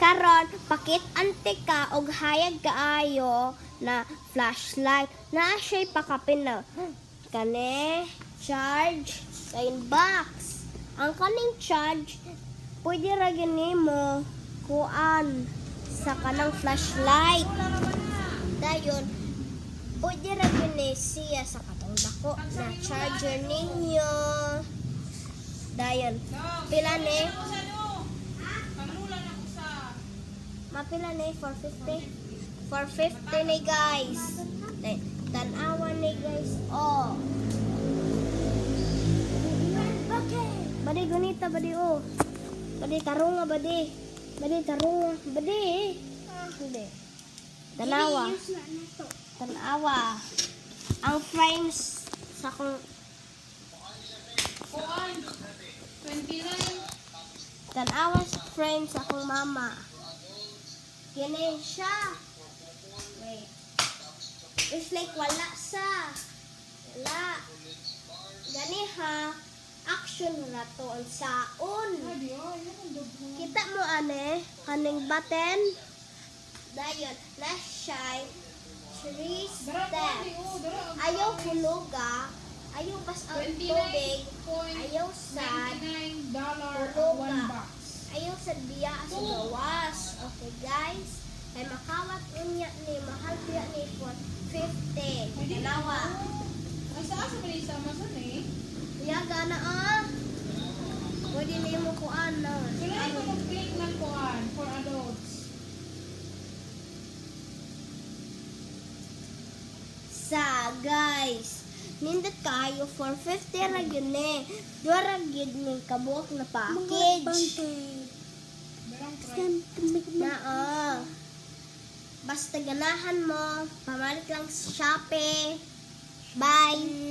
Karon pakit ante ka og hayag kaayo na flashlight na siya pakapin na kani charge sa inbox. Ang kaning charge pwede ra gini mo kuan sa kanang flashlight. Dayon pwede ra gini siya sa katong dako na charger ninyo. Dayon pila ni? Mapila ni 450? 450 ni guys. Tanawa ni guys. Oh. Badi gunita badi oh. Badi tarunga badi. Badi tarunga badi. Hindi. Tanawa. Tanawa. Ang frames sa kung 29. tanawa sa frames sa kung mama. Kini siya. Wait. It's like wala sa. Wala. Gani ha. Action na to ang saon. Kita mo ane. Kaning button. Dayon. Na siya. 3 steps. Ayaw huluga. Ayaw pas ang tubig. Ayaw sa $99 huluga. one box. Ayaw sa biya sa gawas. Okay guys. Kay makawat unya ni mahal biya ni 450. Dalawa. Ay, sa asa man isa masan eh. Yaga na ah. Pwede na yung kuan na. Kailangan ko mag-click ng kuhan for adults. Sa guys. Nindot kayo 450 ra yun eh. Dua ra gyud ni kabuok na package. Merong price. Na basta ganahan mo, pamalit lang sa Shopee. Bye!